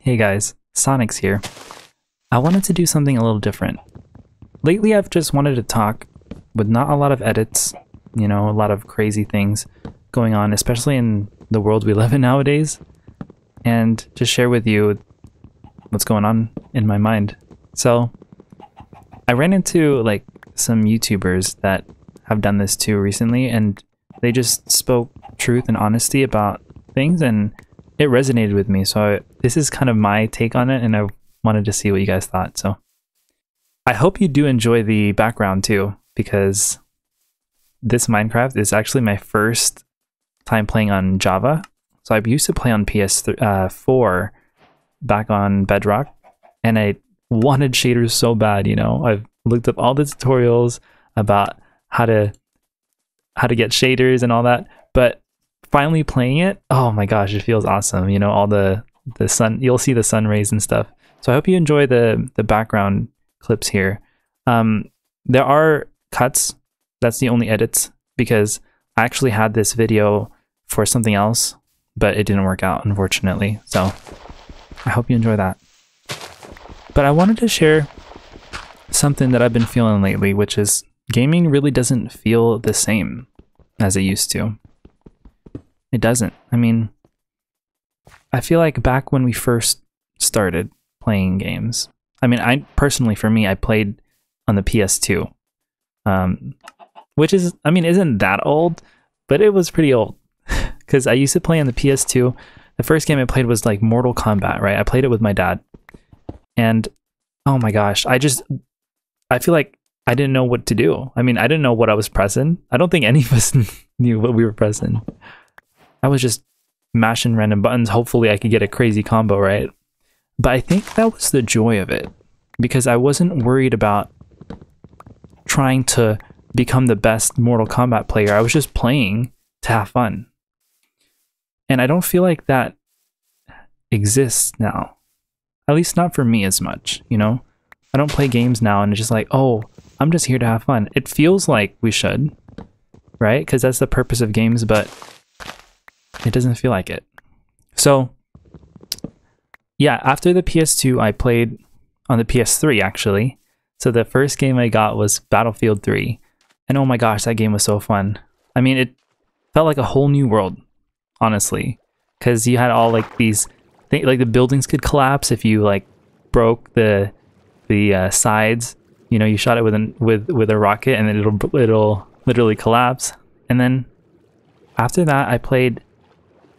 Hey guys, Sonic's here. I wanted to do something a little different. Lately I've just wanted to talk with not a lot of edits, a lot of crazy things going on, especially in the world we live in nowadays, and just share with you what's going on in my mind. So I ran into like some YouTubers that have done this too recently, and they just spoke truth and honesty about things, and it resonated with me. So this is kind of my take on it, and I wanted to see what you guys thought. So I hope you do enjoy the background too, because this Minecraft is actually my first time playing on Java. So I used to play on PS4 back on Bedrock, and I wanted shaders so bad. I've looked up all the tutorials about how to get shaders and all that, but finally playing it, oh my gosh, it feels awesome. All the sun, you'll see the sun rays and stuff. So I hope you enjoy the background clips here. There are cuts. That's the only edits, because I actually had this video for something else, but it didn't work out, unfortunately. So I hope you enjoy that. But I wanted to share something that I've been feeling lately, which is gaming really doesn't feel the same as it used to. It doesn't. I mean, I feel like back when we first started playing games, I mean, for me, I played on the PS2, which is, isn't that old, but it was pretty old, because I used to play on the PS2. The first game I played was like Mortal Kombat, right? I played it with my dad, and oh my gosh, I feel like I didn't know what to do. I didn't know what I was pressing. I don't think any of us knew what we were pressing. I was just mashing random buttons. Hopefully I could get a crazy combo, right? But I think that was the joy of it, because I wasn't worried about trying to become the best Mortal Kombat player. I was just playing to have fun. And I don't feel like that exists now. At least not for me as much, I don't play games now and it's just like, oh, I'm just here to have fun. It feels like we should, right? Because that's the purpose of games, but it doesn't feel like it. So yeah, after the PS2, I played on the PS3 actually. So the first game I got was Battlefield 3. And oh my gosh, that game was so fun. It felt like a whole new world, honestly. Because you had all like these things, like the buildings could collapse if you like broke the sides. You shot it with a rocket, and then it'll literally collapse. And then after that, I played.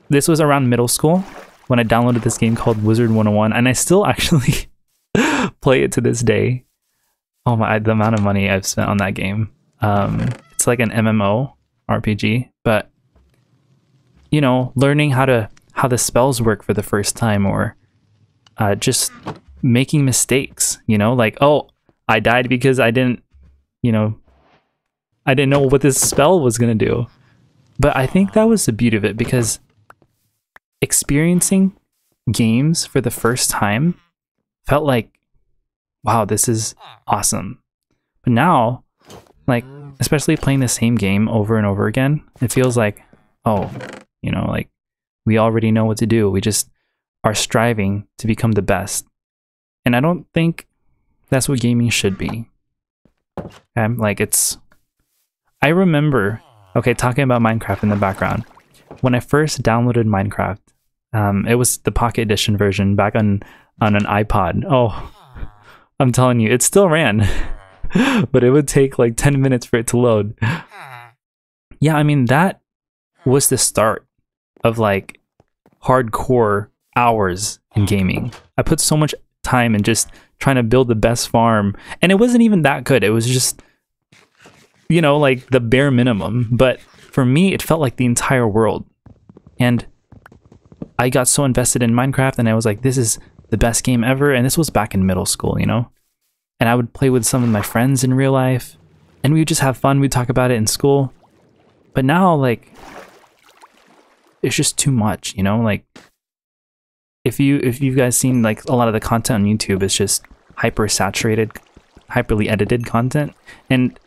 This was around middle school when I downloaded this game called Wizard 101, and I still actually play it to this day. Oh my! The amount of money I've spent on that game. It's like an MMO RPG, but learning how the spells work for the first time, or just making mistakes. Like, oh, I died because I didn't know what this spell was gonna do. But I think that was the beauty of it, because experiencing games for the first time felt like, wow, this is awesome. But now, like, especially playing the same game over and over again, it feels like, oh, like we already know what to do. We just are striving to become the best. And I don't think that's what gaming should be. I remember, talking about Minecraft in the background, when I first downloaded Minecraft, it was the Pocket Edition version back on an iPod. Oh, I'm telling you, it still ran, but it would take like 10 minutes for it to load. Yeah, that was the start of like hardcore hours in gaming. I put so much time in just trying to build the best farm, and it wasn't even that good. It was just, like the bare minimum. But for me, it felt like the entire world. And I got so invested in Minecraft, and I was like, this is the best game ever. And this was back in middle school, and I would play with some of my friends in real life, and we would just have fun. We'd talk about it in school. But now, like, it's just too much, like, if you guys seen like a lot of the content on YouTube, it's just hyper saturated, hyperly edited content. And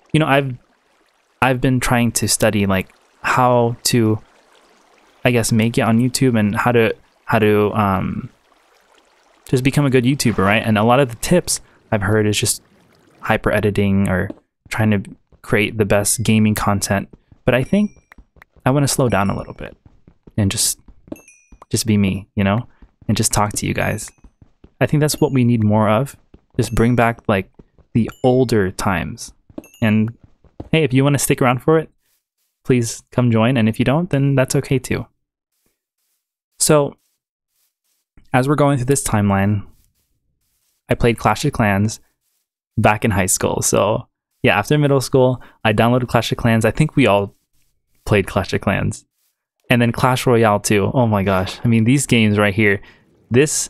I've been trying to study like how to, I guess, make it on YouTube, and how to just become a good YouTuber, right? And a lot of the tips I've heard is just hyper editing or trying to create the best gaming content. But I think I want to slow down a little bit and just be me, you know, and just talk to you guys. I think that's what we need more of. Just bring back like the older times. And hey, if you want to stick around for it, please come join. And if you don't, then that's okay too. So as we're going through this timeline, I played Clash of Clans back in high school. So yeah, after middle school, I downloaded Clash of Clans. I think we all played Clash of Clans. And then Clash Royale too. Oh my gosh. I mean, these games right here, this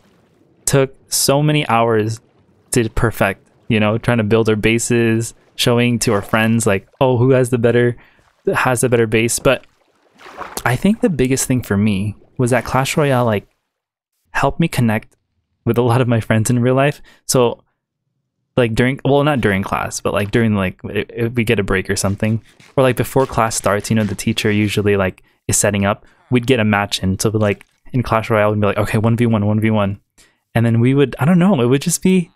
took so many hours to perfect, you know, trying to build our bases, showing to our friends like, oh, who has the better base. But I think the biggest thing for me was that Clash Royale like helped me connect with a lot of my friends in real life. So like during, well, not during class, but like during like if we get a break or something, or like before class starts, you know, the teacher usually like is setting up, we'd get a match in. So like in Clash Royale, we'd be like, okay, 1v1, 1v1. And then we would, I don't know, it would just be,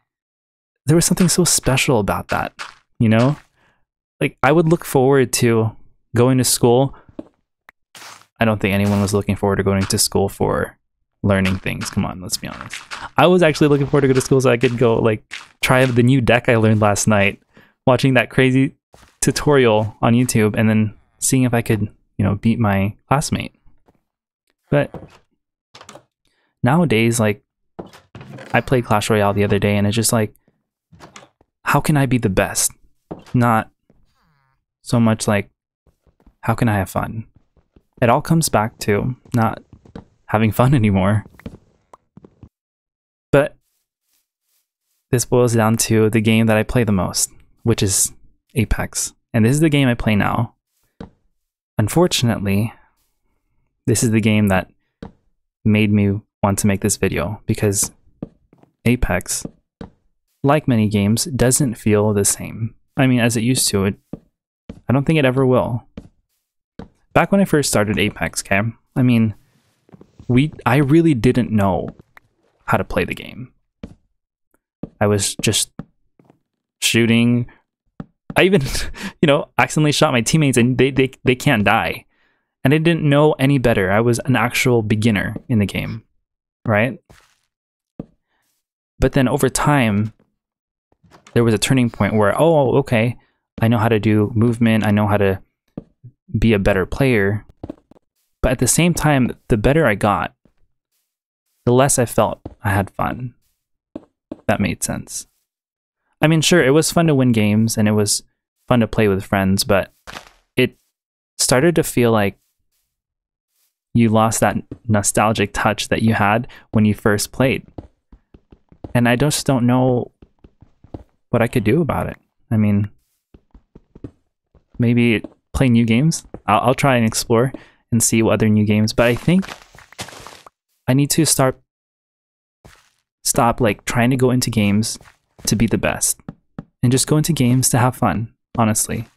there was something so special about that, you know? Like I would look forward to going to school. I don't think anyone was looking forward to going to school for learning things. Come on, let's be honest. I was actually looking forward to go to school so I could go like try the new deck I learned last night, watching that crazy tutorial on YouTube and then seeing if I could, you know, beat my classmate. But nowadays, like I played Clash Royale the other day and it's just like, how can I be the best? Not so much like, how can I have fun? It all comes back to not having fun anymore. But this boils down to the game that I play the most, which is Apex. And this is the game I play now. Unfortunately, this is the game that made me want to make this video because Apex, like many games, doesn't feel the same. I mean, as it used to, I don't think it ever will. Back when I first started Apex, okay, I mean, I really didn't know how to play the game. I was just shooting. I even, you know, accidentally shot my teammates and they can't die. And I didn't know any better. I was an actual beginner in the game, right? But then over time, there was a turning point where, oh, okay, I know how to do movement. I know how to be a better player. But at the same time, the better I got, the less I felt I had fun. That made sense. I mean, sure, it was fun to win games and it was fun to play with friends, but it started to feel like you lost that nostalgic touch that you had when you first played. And I just don't know what I could do about it. I mean, maybe play new games. I'll try and explore and see what other new games, but I think I need to stop like trying to go into games to be the best and just go into games to have fun, honestly.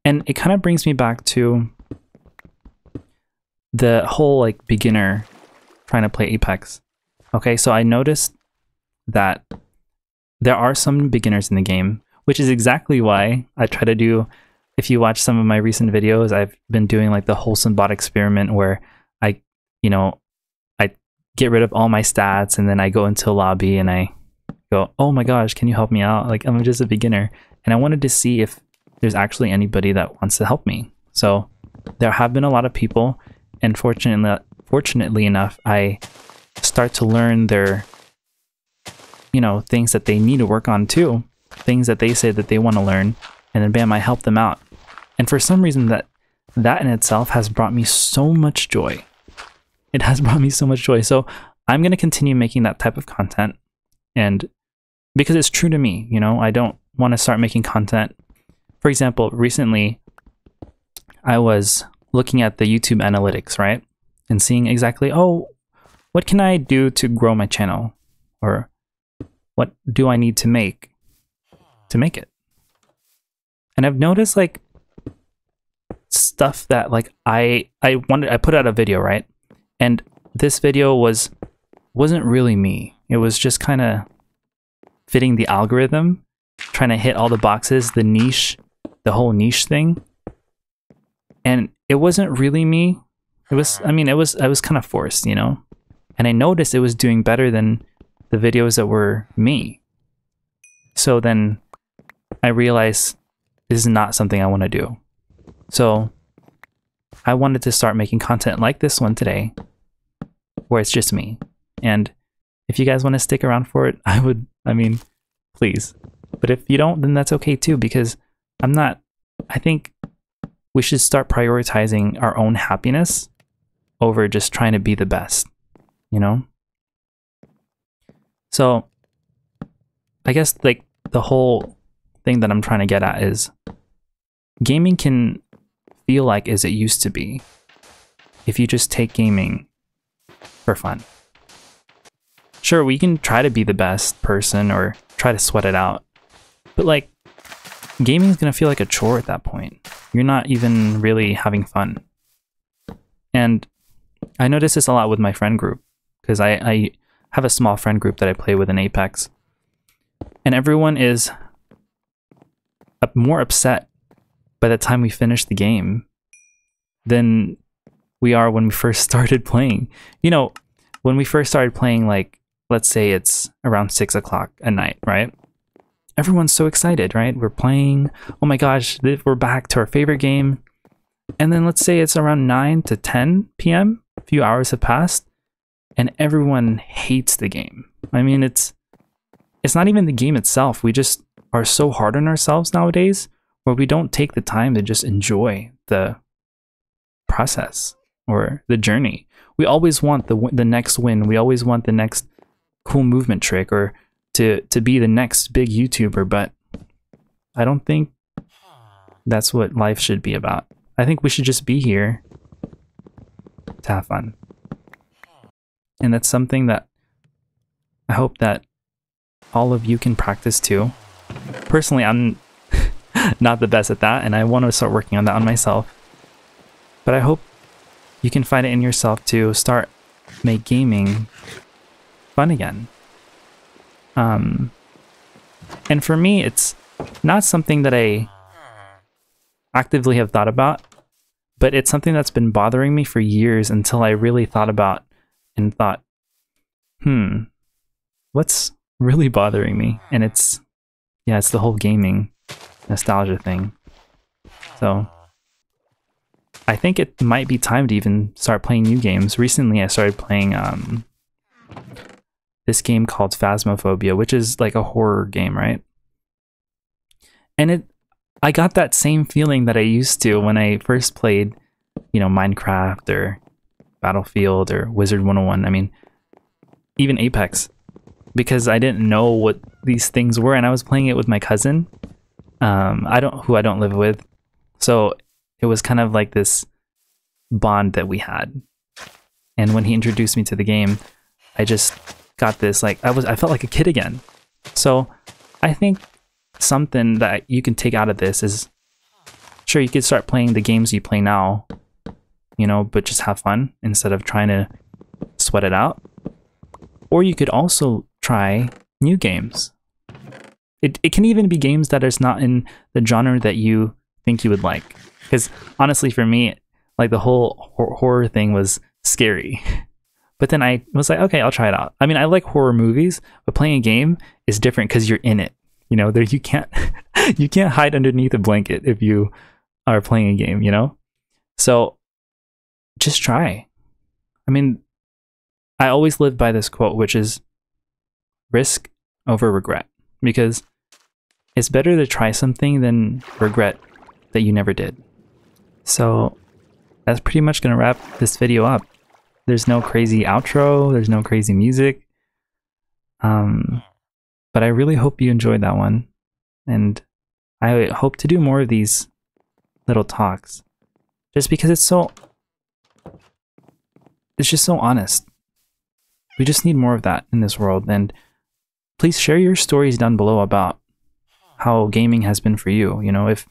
And it kind of brings me back to the whole like beginner trying to play Apex. Okay, so I noticed that there are some beginners in the game, which is exactly why I try to do, if you watch some of my recent videos, I've been doing like the wholesome bot experiment where I get rid of all my stats and then I go into a lobby and I go, oh my gosh, can you help me out? Like, I'm just a beginner. And I wanted to see if there's actually anybody that wants to help me. So there have been a lot of people, and fortunately enough, I start to learn their, you know, things that they need to work on too, things that they say that they want to learn, and then bam, I help them out. And for some reason that in itself has brought me so much joy. It has brought me so much joy. So I'm going to continue making that type of content, and because it's true to me, you know, I don't want to start making content. For example, recently I was looking at the YouTube analytics, right? And seeing exactly, oh, what can I do to grow my channel? Or what do I need to make it? And I've noticed like stuff that like I put out a video, right? And this video wasn't really me. It was just kind of fitting the algorithm, trying to hit all the boxes, the niche, the whole niche thing. And it wasn't really me. It was, I mean, it was kind of forced, you know? And I noticed it was doing better than the videos that were me. So then I realized this is not something I want to do. So I wanted to start making content like this one today, where it's just me. And if you guys want to stick around for it, I mean, please. But if you don't, then that's okay too, because I think we should start prioritizing our own happiness over just trying to be the best, you know? So I guess like the whole thing that I'm trying to get at is gaming can feel like as it used to be if you just take gaming for fun. Sure, we can try to be the best person or try to sweat it out, but like gaming is going to feel like a chore at that point. You're not even really having fun. And I notice this a lot with my friend group, because I have a small friend group that I play with in Apex, and everyone is more upset by the time we finish the game than we are when we first started playing. You know, when we first started playing, like, let's say it's around 6 o'clock at night, right? Everyone's so excited, right? We're playing, oh my gosh, we're back to our favorite game. And then let's say it's around 9 to 10 p.m., a few hours have passed, and everyone hates the game. I mean, it's not even the game itself. We just are so hard on ourselves nowadays, where we don't take the time to just enjoy the process or the journey. We always want the next win. We always want the next cool movement trick, or to be the next big YouTuber, but I don't think that's what life should be about. I think we should just be here to have fun. And that's something that I hope that all of you can practice too. Personally, I'm not the best at that, and I want to start working on that on myself. But I hope you can find it in yourself to make gaming fun again. And for me, it's not something that I actively have thought about, but it's something that's been bothering me for years until I really thought about and thought, what's really bothering me? And it's the whole gaming nostalgia thing. So I think it might be time to even start playing new games. Recently, I started playing this game called Phasmophobia, which is like a horror game, right? And I got that same feeling that I used to when I first played, you know, Minecraft or Battlefield or Wizard 101. I mean, even Apex, because I didn't know what these things were, and I was playing it with my cousin, who I don't live with. So it was kind of like this bond that we had. And when he introduced me to the game, I just got this, like, I felt like a kid again. So I think something that you can take out of this is, sure, you could start playing the games you play now, you know, but just have fun instead of trying to sweat it out. Or you could also try new games. It can even be games that is not in the genre that you think you would like. Because honestly, for me, like, the whole horror thing was scary. But then I was like, okay, I'll try it out. I mean, I like horror movies, but playing a game is different because you're in it. You know, you can't hide underneath a blanket if you are playing a game, you know? So just try. I mean, I always live by this quote, which is risk over regret, because it's better to try something than regret that you never did. So that's pretty much going to wrap this video up. There's no crazy outro, there's no crazy music. But I really hope you enjoyed that one. And I hope to do more of these little talks, just because it's just so honest. We just need more of that in this world. And please share your stories down below about how gaming has been for you. You know, if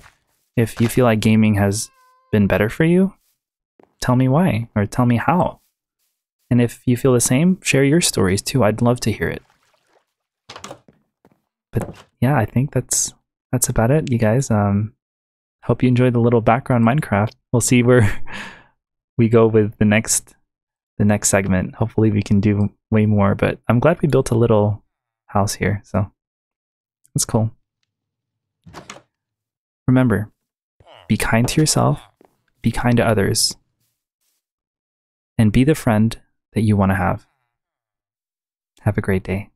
you feel like gaming has been better for you, tell me why, or tell me how. And if you feel the same, share your stories too. I'd love to hear it. But yeah, I think that's about it, you guys. Hope you enjoyed the little background Minecraft. We'll see where we go with the next segment. Hopefully we can do way more, but I'm glad we built a little house here, so it's cool. Remember, be kind to yourself, be kind to others, and be the friend that you want to have. Have a great day.